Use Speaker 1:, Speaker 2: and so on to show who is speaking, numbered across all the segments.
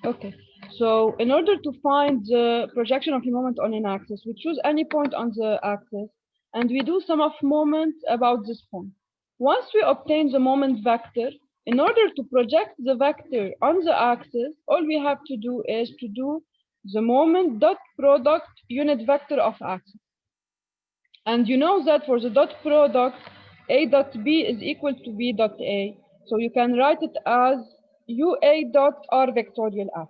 Speaker 1: Okay, so in order to find the projection of a moment on an axis, we choose any point on the axis and we do sum of moments about this point. Once we obtain the moment vector, in order to project the vector on the axis, all we have to do is to do the moment dot product unit vector of axis. And you know that for the dot product, A dot B is equal to B dot A. So you can write it as UA dot R vectorial F.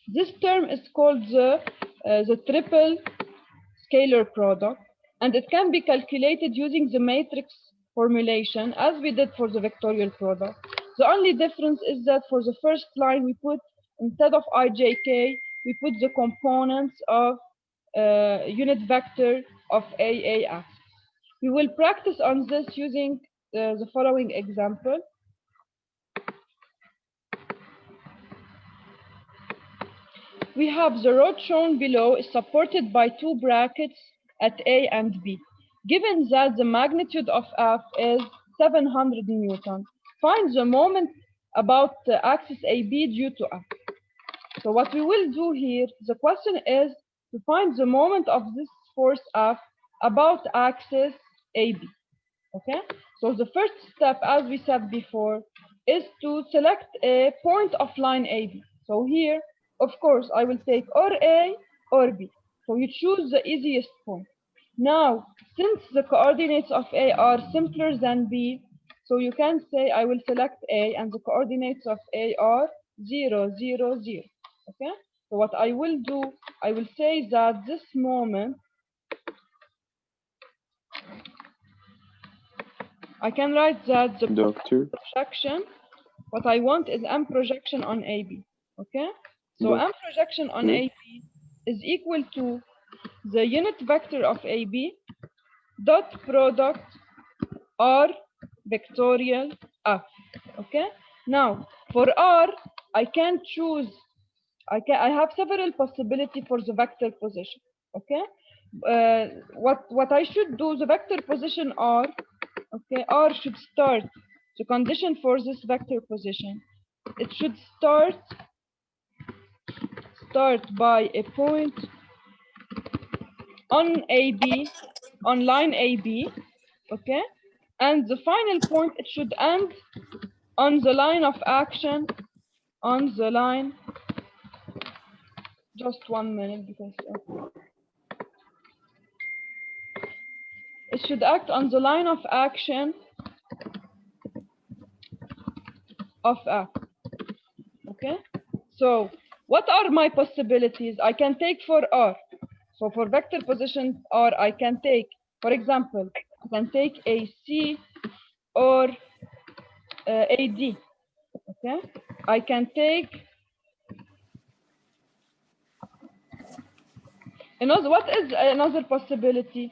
Speaker 1: This term is called the triple scalar product, and it can be calculated using the matrix formulation as we did for the vectorial product. The only difference is that for the first line, we put, instead of ijk, we put the components of unit vector of AAX. We will practice on this using the following example. We have the rod shown below is supported by two brackets at A and B. Given that the magnitude of F is 700 Newton, find the moment about the axis AB due to F. So what we will do here, the question is to find the moment of this force F about axis AB. Okay, so the first step, as we said before, is to select a point of line AB. So here, of course, I will take or A or B. So you choose the easiest point. Now, since the coordinates of A are simpler than B, so you can say I will select A and the coordinates of A are 0, 0, 0. Okay, so what I will do, I will say that this moment, I can write that the
Speaker 2: Doctor,
Speaker 1: projection, what I want is M projection on AB. Okay? So
Speaker 2: doctor,
Speaker 1: M projection on AB is equal to the unit vector of AB dot product R vectorial F. Okay? Now, for R, I can choose, I have several possibilities for the vector position. Okay? What I should do, the vector position R, okay, R should start, the condition for this vector position, it should start by a point on AB, on line AB, okay, and the final point, it should end on the line of action, on the line, just 1 minute because it should act on the line of action of F. Okay, so what are my possibilities? I can take for R. So for vector position R, I can take, for example, I can take AC or AD. Okay, I can take another. What is another possibility?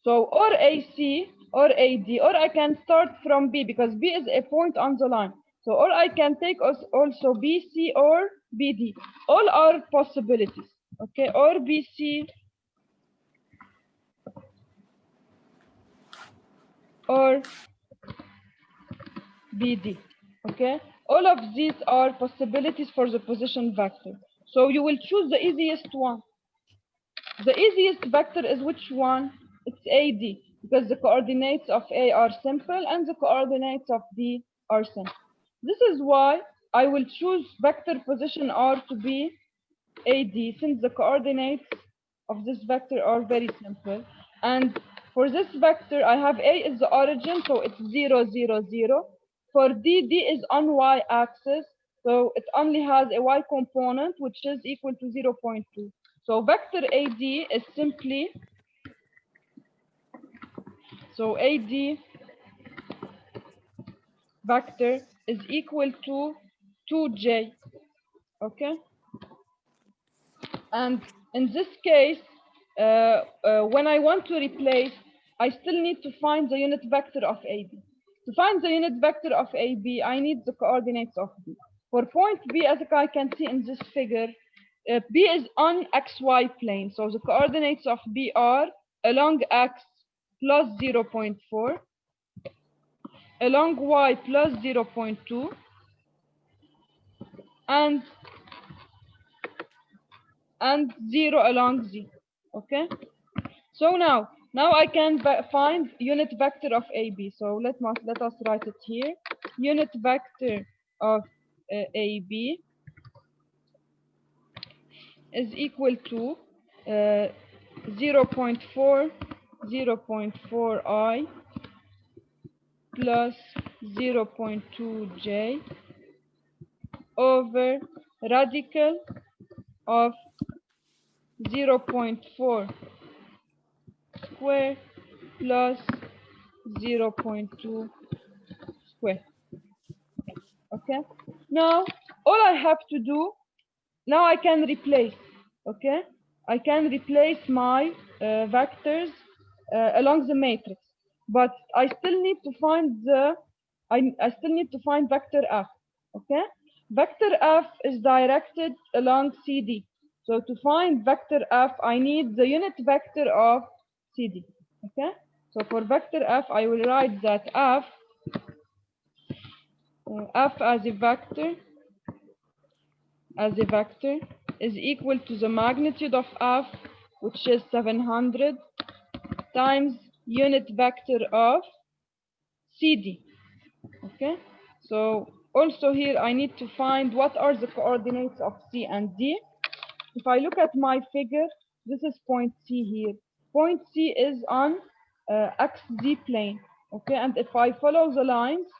Speaker 1: So or AC or AD, or I can start from B because B is a point on the line. So or I can take also BC or BD. All are possibilities. Okay, or BC or BD. Okay, all of these are possibilities for the position vector. So you will choose the easiest one. The easiest vector is which one? It's AD, because the coordinates of A are simple and the coordinates of D are simple. This is why I will choose vector position R to be AD, since the coordinates of this vector are very simple. And for this vector, I have A is the origin, so it's 0, 0, 0. For D, D is on Y axis, so it only has a Y component, which is equal to 0.2. So vector AD is simply, so AD vector is equal to 2J, okay? And in this case, when I want to replace, I still need to find the unit vector of AB. To find the unit vector of AB, I need the coordinates of B. For point B, as I can see in this figure, B is on XY plane. So the coordinates of B are along X plus 0.4, along Y plus 0.2, and and 0 along Z. Okay. So now I can find unit vector of AB. So let us write it here. Unit vector of AB is equal to 0.4 0.4i plus 0.2j over radical of 0.4 square plus 0.2 square. Okay. Now all I have to do, now I can replace. Okay. I can replace my vectors along the matrix, but I still need to find I still need to find vector f. Okay. Vector f is directed along CD. So to find vector f, I need the unit vector of CD. Okay. So for vector f, I will write that f as a vector is equal to the magnitude of f, which is 700, times unit vector of CD. Okay. So also here I need to find what are the coordinates of C and D. If I look at my figure, this is point C here. Point C is on XZ plane. Okay. And if I follow the lines,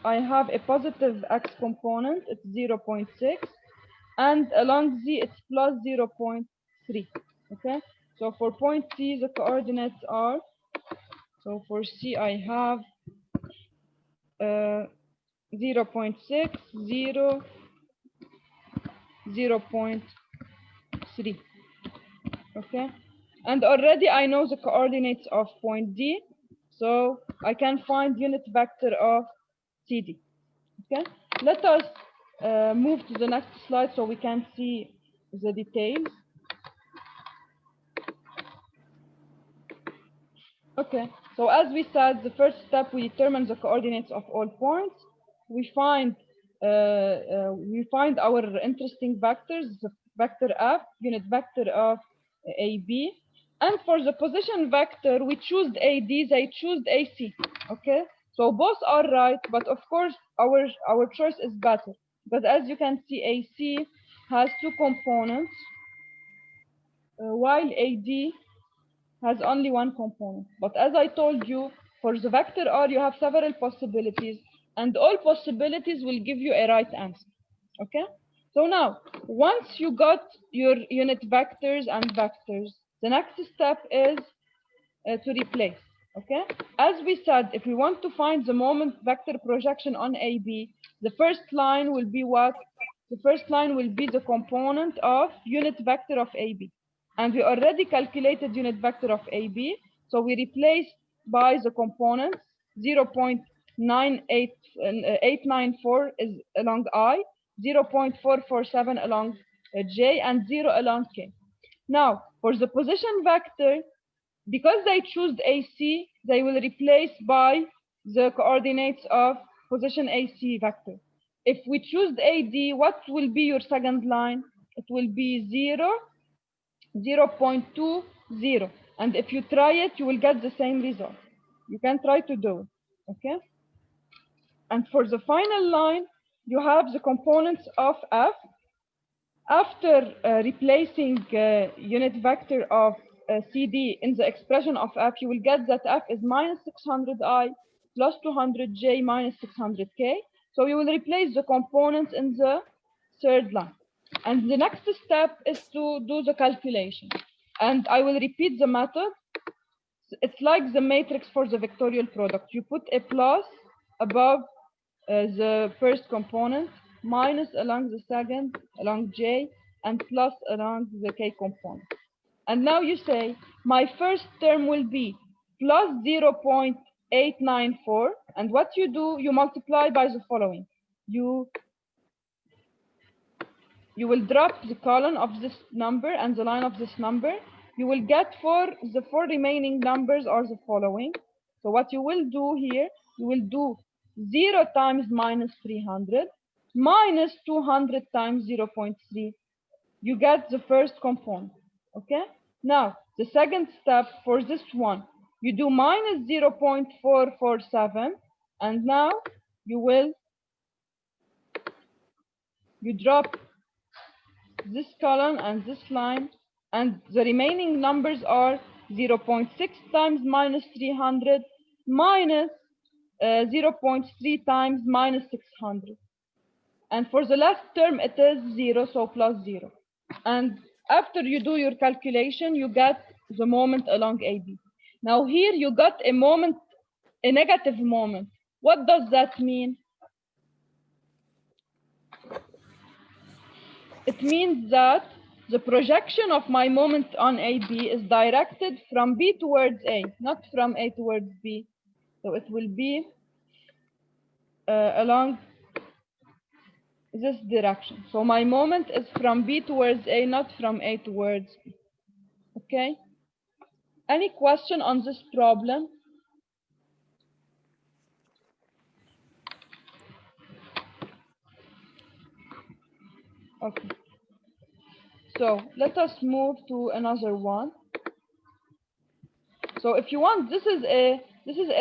Speaker 1: I have a positive x component, it's 0.6, and along Z it's plus 0.3. Okay, so for point C the coordinates are, so for C I have 0.6, 0, 0.3. Okay, and already I know the coordinates of point D, so I can find unit vector of CD. Okay, let us move to the next slide so we can see the details. Okay, so as we said, the first step, we determine the coordinates of all points. We find our interesting vectors, the vector f, unit vector of AB, and for the position vector, we choose AD, they choose AC. Okay, so both are right, but of course our choice is better. But as you can see, AC has two components, while AD has only one component. But as I told you, for the vector R, you have several possibilities, and all possibilities will give you a right answer. Okay? So now, once you got your unit vectors and vectors, the next step is to replace. Okay? As we said, if we want to find the moment vector projection on AB, the first line will be what? The first line will be the component of unit vector of AB. And we already calculated unit vector of AB, so we replace by the components. 0.894 is along I, 0.447 along J, and 0 along K. Now, for the position vector, because they choose AC, they will replace by the coordinates of position AC vector. If we choose AD, what will be your second line? It will be 0, 0.20. And if you try it, you will get the same result. You can try to do it. Okay? And for the final line, you have the components of F. After replacing unit vector of CD in the expression of F, you will get that F is minus 600I plus 200J minus 600K. So you will replace the components in the third line. And the next step is to do the calculation. And I will repeat the method. It's like the matrix for the vectorial product. You put a plus above the first component, minus along the second, along J, and plus along the K component. And now you say, my first term will be plus 0.894. And what you do, you multiply by the following. You will drop the column of this number and the line of this number. You will get for the four remaining numbers are the following. So what you will do here, you will do 0 times minus 300. minus 200 times 0.3. You get the first component, okay? Now, the second step for this one, you do minus 0.447, and now you drop this column and this line, and the remaining numbers are 0.6 times minus 300 minus 0.3 times minus 600. And for the last term, it is 0, so plus 0. And after you do your calculation, you get the moment along AB. Now here you got a moment, a negative moment. What does that mean? It means that the projection of my moment on AB is directed from B towards A, not from A towards B. So it will be along this direction. So my moment is from B towards A, not from A towards B. Okay? Any question on this problem? Okay. So let us move to another one. So if you want, this is a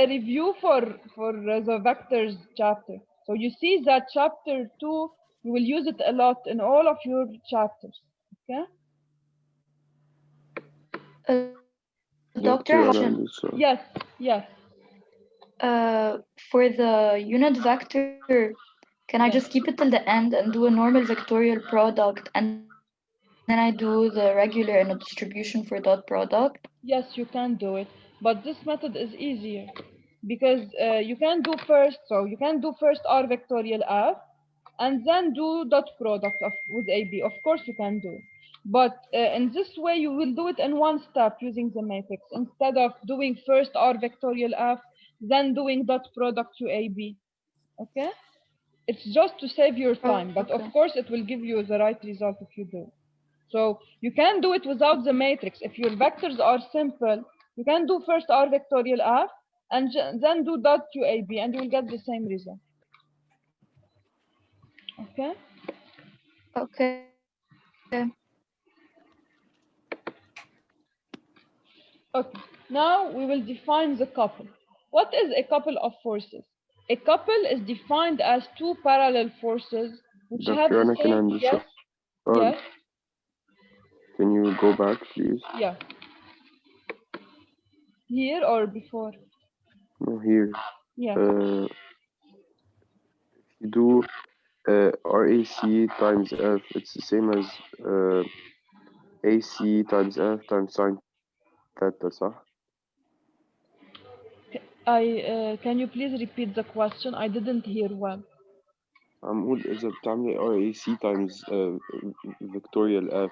Speaker 1: review for the vectors chapter. So you see that chapter 2, you will use it a lot in all of your chapters. Okay?
Speaker 2: Doctor,
Speaker 1: Yes, yes.
Speaker 2: for the unit vector, can I just keep it till the end and do a normal vectorial product, and then I do the regular and a distribution for dot product?
Speaker 1: Yes, you can do it, but this method is easier because you can do first. So you can do first R vectorial F, and then do dot product with AB. Of course, you can do it, but in this way, you will do it in one step using the matrix instead of doing first R vectorial F, then doing dot product to AB. Okay, it's just to save your time, but of course, it will give you the right result if you do. So you can do it without the matrix. If your vectors are simple, you can do first R vectorial F and then do dot to AB, and you will get the same result. Okay?
Speaker 2: Okay.
Speaker 1: Okay. Now we will define the couple. What is a couple of forces? A couple is defined as two parallel forces which have the same. Yes. Yes.
Speaker 3: Can you go back, please?
Speaker 1: Yeah. Here or before?
Speaker 3: No, here.
Speaker 1: Yeah.
Speaker 3: If you do RAC times F, it's the same as AC times F times sine theta, صح?
Speaker 1: Can you please repeat the question? I didn't hear well.
Speaker 3: عم إذا بتعملي RAC times vectorial F,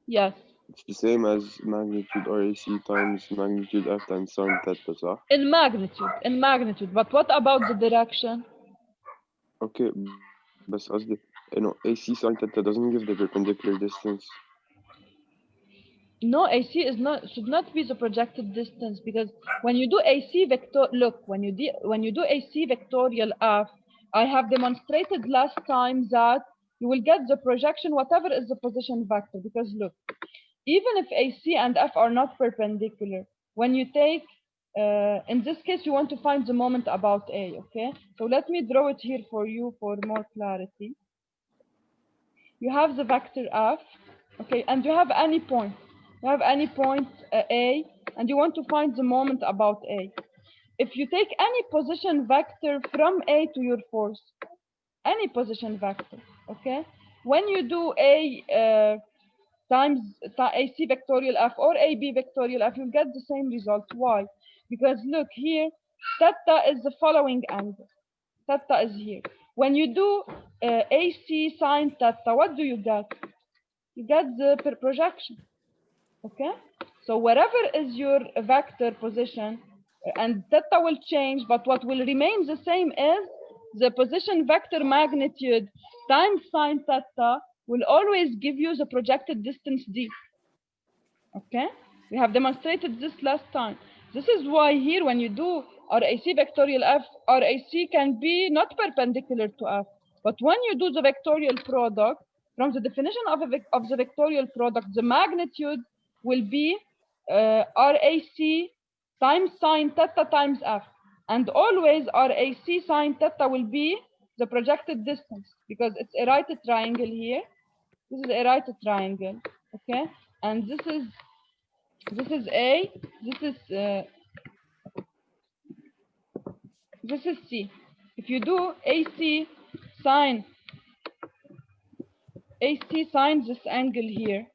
Speaker 1: Yes.
Speaker 3: it's the same as magnitude RAC times magnitude F times sine theta, صح?
Speaker 1: In magnitude. But what about the direction?
Speaker 3: Okay, بس قصدي إنه AC sine theta doesn't give the perpendicular distance.
Speaker 1: No, AC should not be the projected distance, because when you do AC vector, look, when you do AC vectorial F, I have demonstrated last time that you will get the projection whatever is the position vector, because look, even if AC and F are not perpendicular, when you take in this case you want to find the moment about A, okay? So let me draw it here for you for more clarity. You have the vector F, okay, and you have any point. You have any point A, and you want to find the moment about A. If you take any position vector from A to your force, any position vector, okay, when you do A times AC vectorial F or AB vectorial F, you get the same result. Why? Because look here, theta is the following angle. Theta is here. When you do AC sine theta, what do you get? You get the projection. Okay? So wherever is your vector position, and theta will change, but what will remain the same is the position vector magnitude times sine theta will always give you the projected distance d. Okay? We have demonstrated this last time. This is why here when you do RAC vectorial F, RAC can be not perpendicular to F. But when you do the vectorial product, from the definition of the vectorial product, the magnitude will be RAC times sine theta times F. And always RAC sine theta will be the projected distance, because it's a right triangle here. This is a right triangle, okay? And this is A, this is C. If you do AC sine this angle here,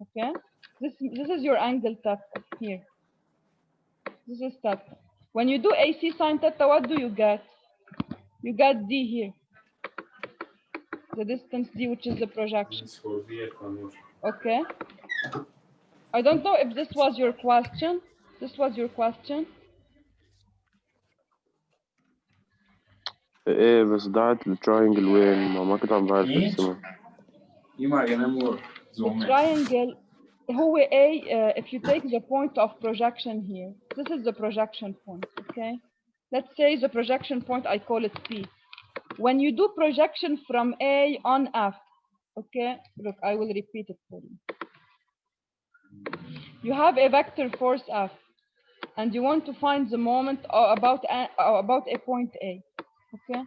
Speaker 1: okay? This is your angle theta here. This is theta. When you do AC sine theta, what do you get? You get D here. The distance D, which is the projection. Okay. I don't know if this was your question. This was your question.
Speaker 3: ايه بس ضاعت التراينجل وين؟ ما كنت عم بعرف ارسمها.
Speaker 1: The triangle هو A, if you take the point of projection here, this is the projection point, okay? Let's say the projection point, I call it P. When you do projection from A on F, okay? Look, I will repeat it for you. You have a vector force F, and you want to find the moment about a point A, okay?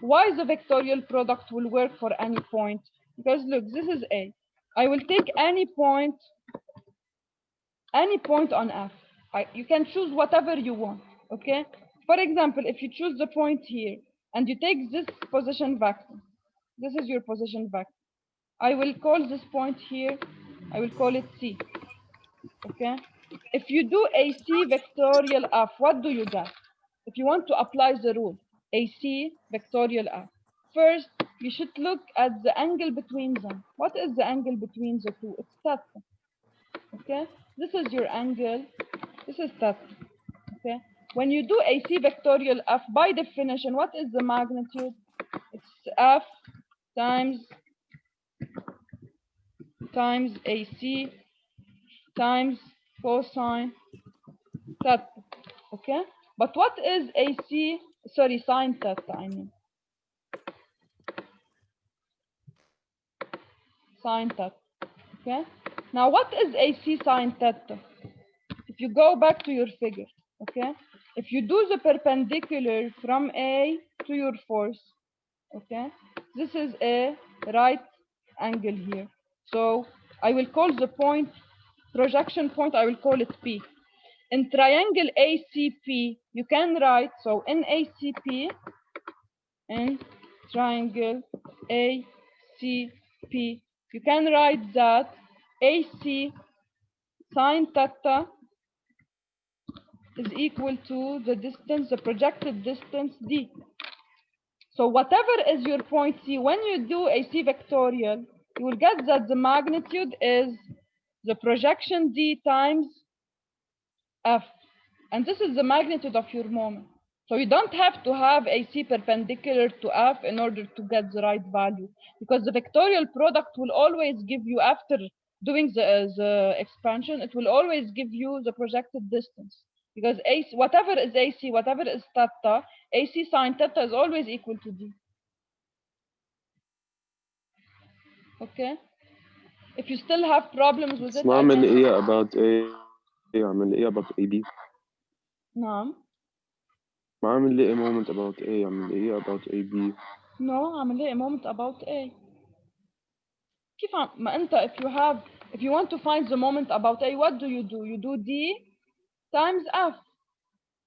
Speaker 1: Why the vectorial product will work for any point? Because look, this is A. I will take any point on F. You can choose whatever you want, okay? For example, if you choose the point here and you take this position vector, this is your position vector. I will call this point here, I will call it C, okay? If you do AC vectorial F, what do you get? If you want to apply the rule, AC vectorial F, first, you should look at the angle between them. What is the angle between the two? It's theta, okay? This is your angle, this is theta, okay? When you do AC vectorial F, by definition, what is the magnitude? It's F times AC times cosine theta, okay? But what is AC, sorry, sine theta, I mean. Sine theta, okay? Now, what is AC sine theta? If you go back to your figure, okay? If you do the perpendicular from A to your force, okay? This is a right angle here. So I will call the point, projection point, I will call it P. In triangle ACP, you can write, so in ACP, in triangle ACP, you can write that AC sine theta is equal to the distance, the projected distance D. So whatever is your point C, when you do AC vectorial, you will get that the magnitude is the projection D times F. And this is the magnitude of your moment. So you don't have to have AC perpendicular to F in order to get the right value, because the vectorial product will always give you, after doing the expansion, it will always give you the projected distance. Because AC, whatever is AC, whatever is theta, AC sine theta is always equal to D. Okay? If you still have problems with it,
Speaker 3: ما عم نلاقيها about A، عم نلاقيها about AB.
Speaker 1: نعم.
Speaker 3: ما عم نلاقي moment about A، عم نلاقيها about AB.
Speaker 1: No, عم نلاقي moment about A. كيف ما أنت if you want to find the moment about A, what do? You do D times F.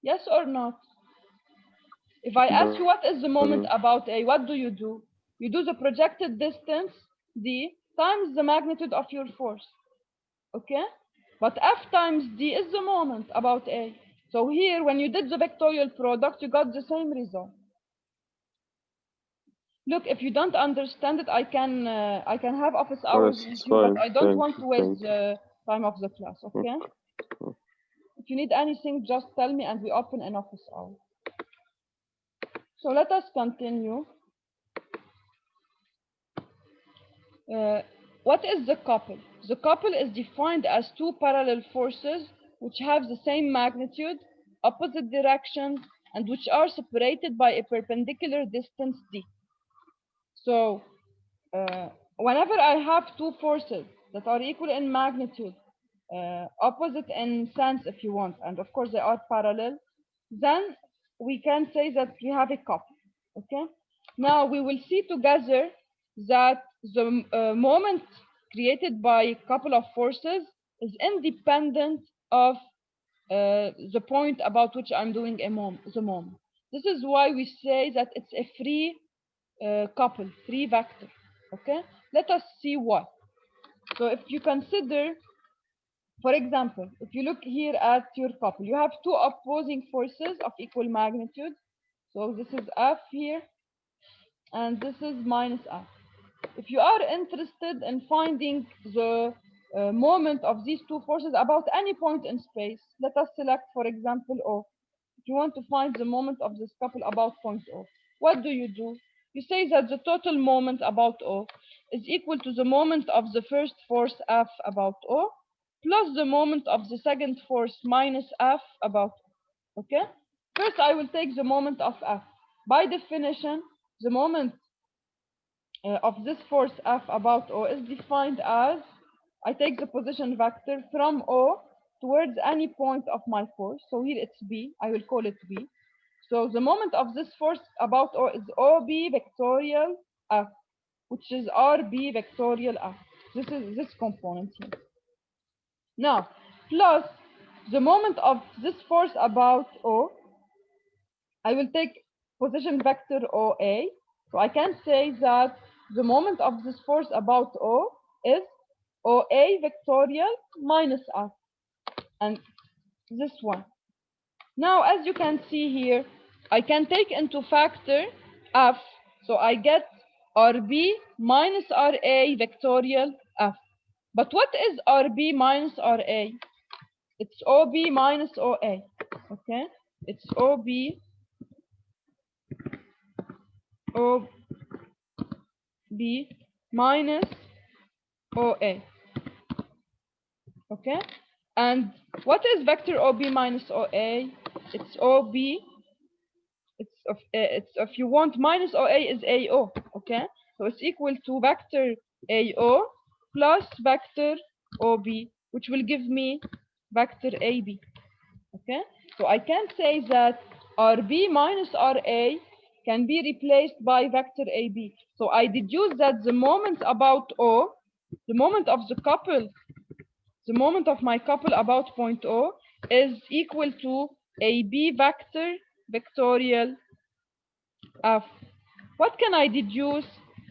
Speaker 1: Yes or not? If I ask you what is the moment about A, what do? You do the projected distance D times the magnitude of your force. Okay? But F times D is the moment about A. So here, when you did the vectorial product, you got the same result. Look, if you don't understand it, I can have office hours with you, but I don't want to waste the time of the class, okay? If you need anything, just tell me and we open an office hour. So let us continue. What is the couple? The couple is defined as two parallel forces which have the same magnitude, opposite directions, and which are separated by a perpendicular distance d. So whenever I have two forces that are equal in magnitude, opposite in sense if you want, and of course they are parallel, then we can say that we have a couple. Okay. Now we will see together that the moment created by a couple of forces is independent of the point about which I'm doing the moment. This is why we say that it's a free couple, free vector. Okay, let us see why. So if you consider, for example, if you look here at your couple, you have two opposing forces of equal magnitude. So this is F here, and this is minus F. If you are interested in finding the moment of these two forces about any point in space, let us select, for example, O. If you want to find the moment of this couple about point O, what do? You say that the total moment about O is equal to the moment of the first force F about O plus the moment of the second force minus F about O. Okay? First, I will take the moment of F. By definition, the moment of this force F about O is defined as I take the position vector from O towards any point of my force. So here it's B. I will call it B. So the moment of this force about O is OB vectorial F, which is RB vectorial F. This is this component here. Now, plus the moment of this force about O, I will take position vector OA. So I can say that the moment of this force about O is OA vectorial minus F, and this one. Now, as you can see here, I can take into factor F, so I get RB minus RA vectorial F. But what is RB minus RA? It's OB minus OA, okay? It's OB minus OA, okay? And what is vector OB minus OA? It's OB, it's if you want, minus OA is AO, okay? So it's equal to vector AO plus vector OB, which will give me vector AB, okay? So I can say that RB minus RA can be replaced by vector AB. So I deduce that the moment about O, the moment of the couple, the moment of my couple about point O is equal to AB vector vectorial F. What can I deduce?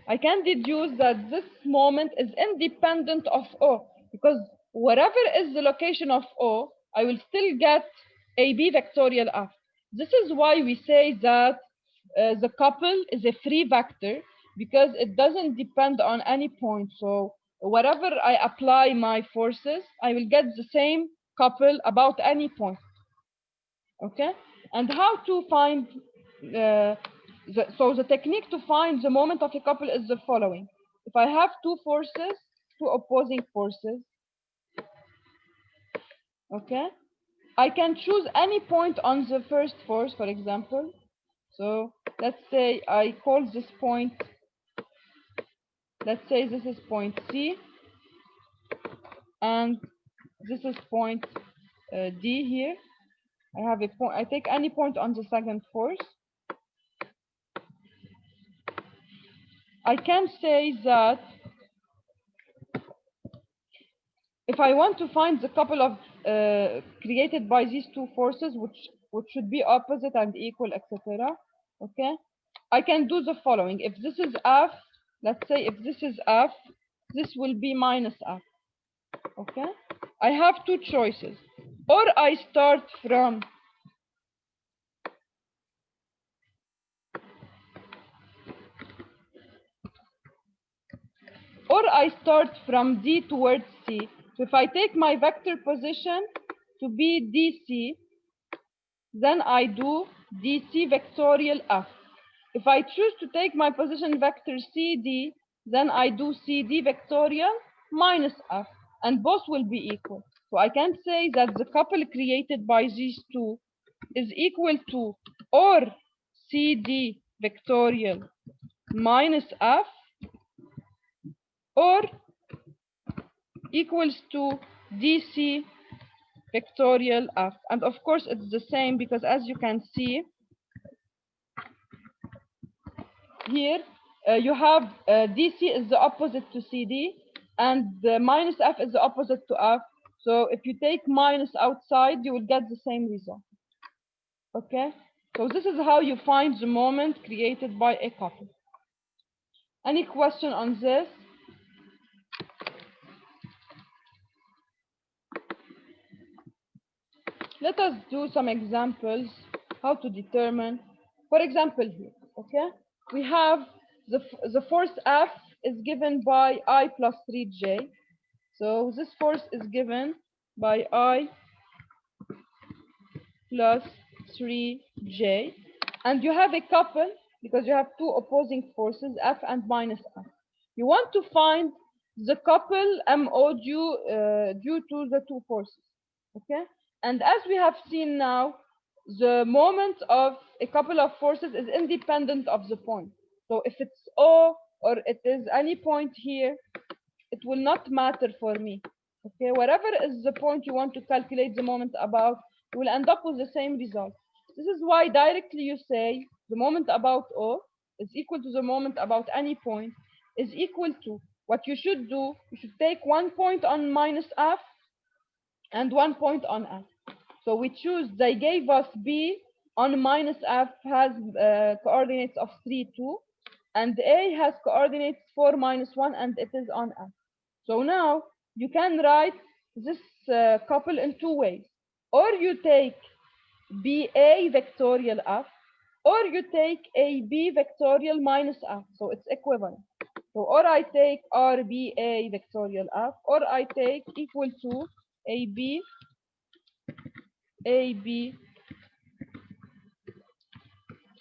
Speaker 1: I can deduce that this moment is independent of O, because wherever is the location of O, I will still get AB vectorial F. This is why we say that the couple is a free vector, because it doesn't depend on any point. So wherever I apply my forces, I will get the same couple about any point. Okay? And how to find so the technique to find the moment of a couple is the following. If I have two forces, two opposing forces, okay, I can choose any point on the first force, for example. So let's say I call this point, let's say this is point C, and this is point D here. I have a point, I take any point on the second force. I can say that if I want to find the couple of created by these two forces, which should be opposite and equal, etc. Okay, I can do the following. If this is F, let's say if this is F, this will be minus F. Okay, I have two choices. Or I start from D towards C. So if I take my vector position to be DC, then I do DC vectorial F. If I choose to take my position vector CD, then I do CD vectorial minus F, and both will be equal. So I can say that the couple created by these two is equal to or CD vectorial minus F or equals to dc vectorial F. And of course, it's the same because as you can see here, you have dc is the opposite to cd, and the minus F is the opposite to F. So if you take minus outside, you will get the same result. Okay, so this is how you find the moment created by a couple. Any question on this? Let us do some examples how to determine. For example, here, okay, we have the force F is given by I plus 3j. So this force is given by I plus 3j, and you have a couple because you have two opposing forces, F and minus F. You want to find the couple MO due to the two forces, okay? And as we have seen now, the moment of a couple of forces is independent of the point. So if it's O or it is any point here, it will not matter for me. Okay, whatever is the point you want to calculate the moment about, you will end up with the same result. This is why directly you say the moment about O is equal to the moment about any point is equal to what you should do. You should take 1 point on minus F and 1 point on F. So we choose, they gave us B on minus F has coordinates of 3, 2, and A has coordinates 4, -1, and it is on F. So now you can write this couple in two ways. Or you take BA vectorial F, or you take AB vectorial minus F. So it's equivalent. So or I take RBA vectorial F, or I take equal to AB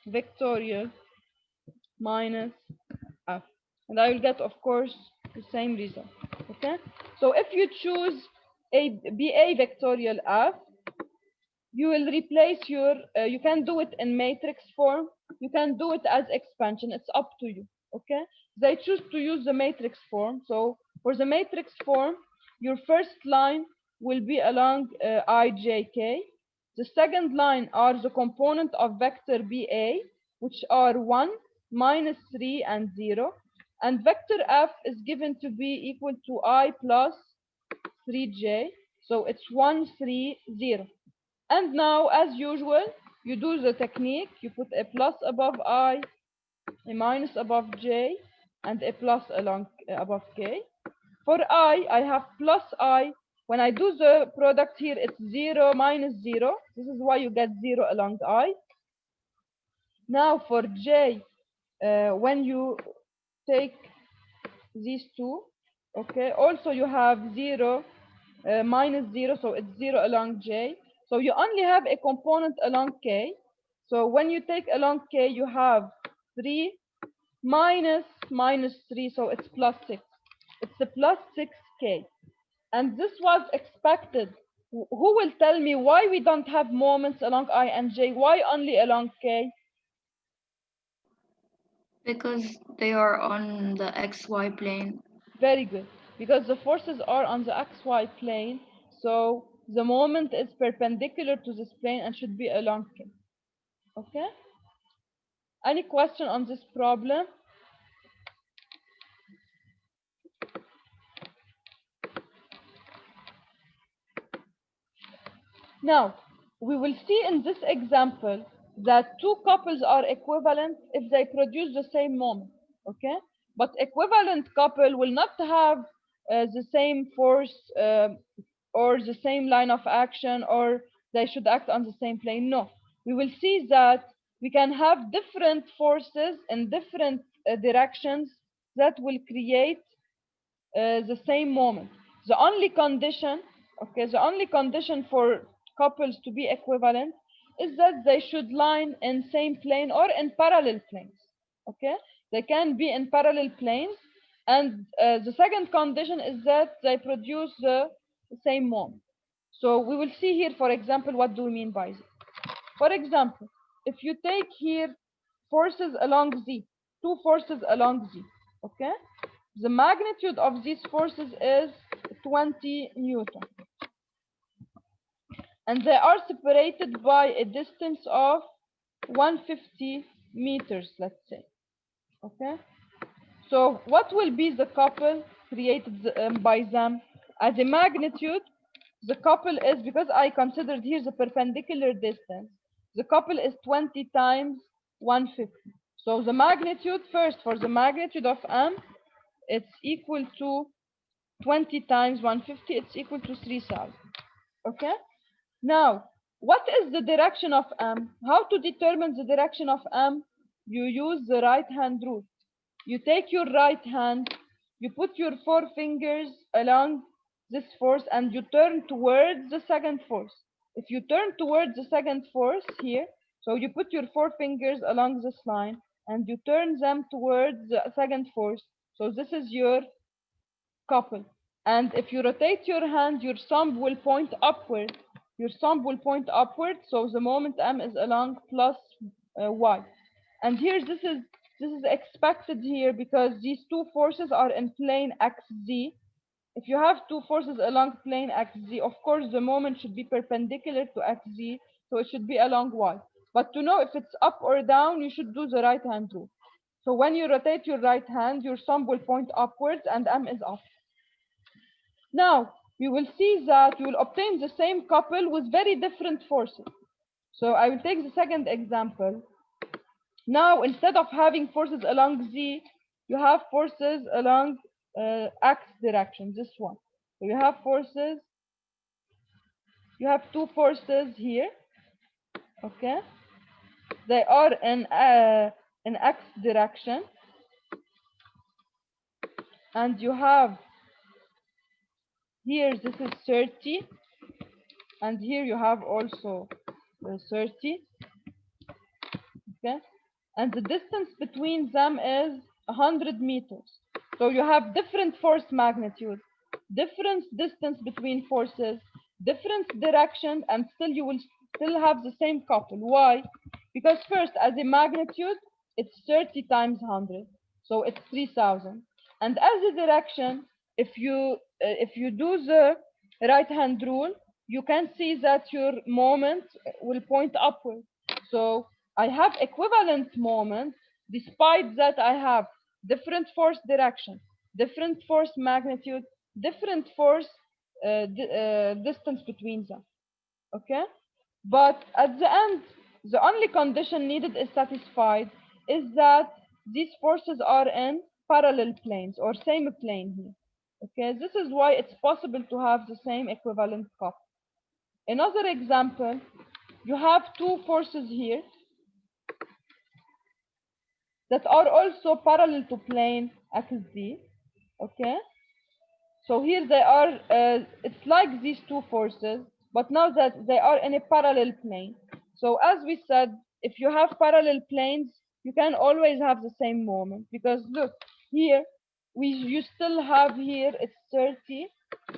Speaker 1: vectorial minus F. And I will get, of course, the same result. Okay? So if you choose BA vectorial F, you will replace your, you can do it in matrix form. You can do it as expansion. It's up to you. Okay? They choose to use the matrix form. So for the matrix form, your first line will be along IJK. The second line are the component of vector BA, which are 1, -3, and 0. And vector F is given to be equal to I plus 3j. So it's 1, 3, 0. And now, as usual, you do the technique. You put a plus above I, a minus above j, and a plus along above k. For I have plus I. When I do the product here, it's 0 minus 0. This is why you get 0 along I. Now for j, when you take these two, okay, also you have 0 minus 0, so it's 0 along j. So you only have a component along k. So when you take along k, you have 3 minus 3, so it's plus 6. It's a plus 6k. And this was expected. Who will tell me why we don't have moments along I and j? Why only along k?
Speaker 2: Because they are on the XY plane.
Speaker 1: Very good. Because the forces are on the xy plane, so the moment is perpendicular to this plane and should be along k. Okay? Any question on this problem? Now, we will see in this example that two couples are equivalent if they produce the same moment, okay? But equivalent couple will not have the same force or the same line of action, or they should act on the same plane. No, we will see that we can have different forces in different directions that will create the same moment. The only condition, okay, the only condition for couples to be equivalent is that they should line in same plane or in parallel planes. Okay, they can be in parallel planes, and the second condition is that they produce the same moment. So we will see here, for example, what do we mean by this. For example, if you take here forces along Z, two forces along Z. Okay, the magnitude of these forces is 20 Newton, and they are separated by a distance of 150 meters, let's say. Okay, so what will be the couple created by them? As a magnitude, the couple is, because I considered here the perpendicular distance, the couple is 20 times 150. So the magnitude, first for the magnitude of M, it's equal to 20 times 150, it's equal to 3000. Okay? Now, what is the direction of M? How to determine the direction of M? You use the right hand rule. You take your right hand, you put your four fingers along this force and you turn towards the second force. If you turn towards the second force here, so you put your four fingers along this line and you turn them towards the second force. So this is your couple. And if you rotate your hand, your thumb will point upward. Your thumb will point upward, so the moment M is along plus Y. And here this is expected here because these two forces are in plane XZ. If you have two forces along plane XZ, of course the moment should be perpendicular to XZ, so it should be along Y. But to know if it's up or down, you should do the right hand rule. So when you rotate your right hand, your thumb will point upwards and M is up. Now, you will see that you will obtain the same couple with very different forces. So I will take the second example. Now, instead of having forces along Z, you have forces along X direction, this one. So you have forces, you have two forces here, okay? They are in X direction. And you have here, this is 30. And here you have also 30. Okay? And the distance between them is 100 meters. So you have different force magnitude, different distance between forces, different direction, and still you will still have the same couple. Why? Because first, as a magnitude, it's 30 times 100, so it's 3000. And as a direction, if you do the right hand rule, you can see that your moment will point upward. So I have equivalent moment, despite that I have different force direction, different force magnitude, different force distance between them. Okay? But at the end, the only condition needed is satisfied is that these forces are in parallel planes or same plane here. Okay, this is why it's possible to have the same equivalent couple. Another example, you have two forces here that are also parallel to plane XZ. Okay, so here they are, it's like these two forces, but now that they are in a parallel plane. So as we said, if you have parallel planes, you can always have the same moment, because look, here, you still have here, it's 30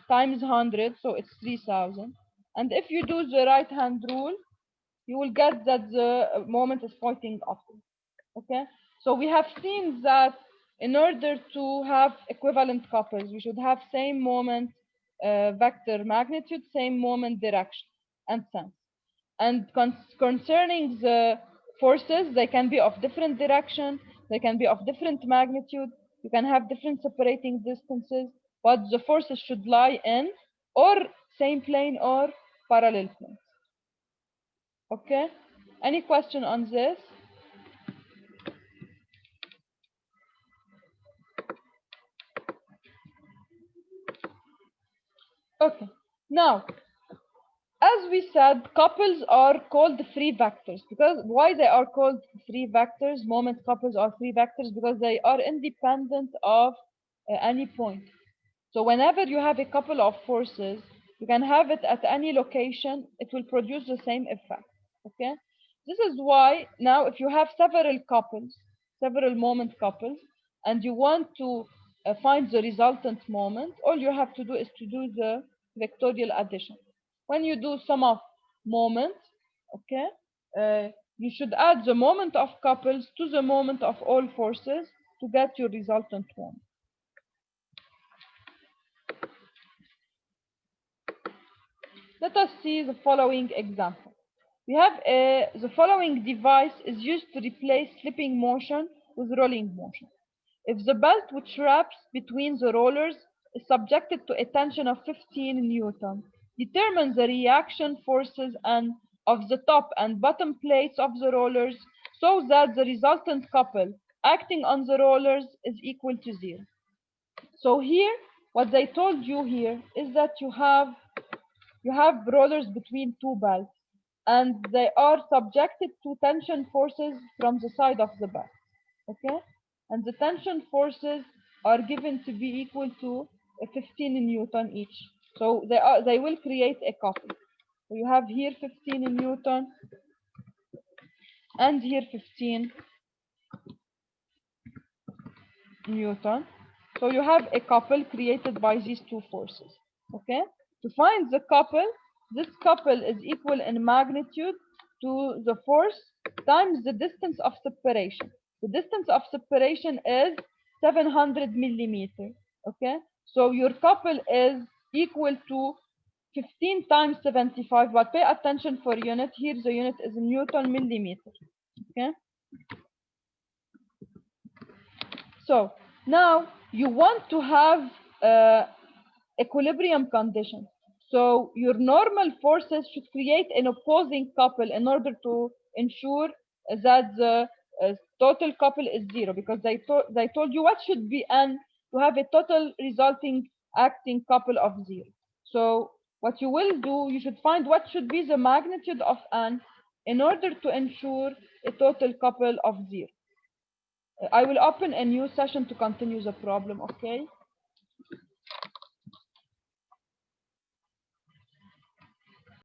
Speaker 1: times 100, so it's 3000. And if you do the right hand rule, you will get that the moment is pointing upward. Okay, so we have seen that in order to have equivalent couples, we should have same moment vector magnitude, same moment direction and sense. And concerning the forces, they can be of different direction, they can be of different magnitude, you can have different separating distances, but the forces should lie in or same plane or parallel planes. Okay, any question on this? Okay, now, as we said, couples are called free vectors. Because why they are called free vectors? Moment couples are free vectors because they are independent of any point. So whenever you have a couple of forces, you can have it at any location, it will produce the same effect. Okay, this is why now if you have several couples, several moment couples, and you want to find the resultant moment, all you have to do is to do the vectorial addition. When you do sum of moments, okay, you should add the moment of couples to the moment of all forces to get your resultant moment. Let us see the following example. We have the following device is used to replace slipping motion with rolling motion. If the belt which wraps between the rollers is subjected to a tension of 15 Newton, determine the reaction forces and of the top and bottom plates of the rollers so that the resultant couple acting on the rollers is equal to 0. So here, what they told you here is that you have rollers between two belts, and they are subjected to tension forces from the side of the belt. Okay, and the tension forces are given to be equal to 15 Newton each. So they will create a couple. So you have here 15 Newton and here 15 Newton. So you have a couple created by these two forces. Okay, to find the couple, this couple is equal in magnitude to the force times the distance of separation. The distance of separation is 700 millimeter. Okay, so your couple is equal to 15 times 75, but pay attention for unit. Here the unit is Newton millimeter. Okay, so now you want to have equilibrium condition. So your normal forces should create an opposing couple in order to ensure that the total couple is 0, because they told you what should be n to have a total resulting acting couple of 0. So what you will do, you should find what should be the magnitude of n in order to ensure a total couple of 0. I will open a new session to continue the problem, okay?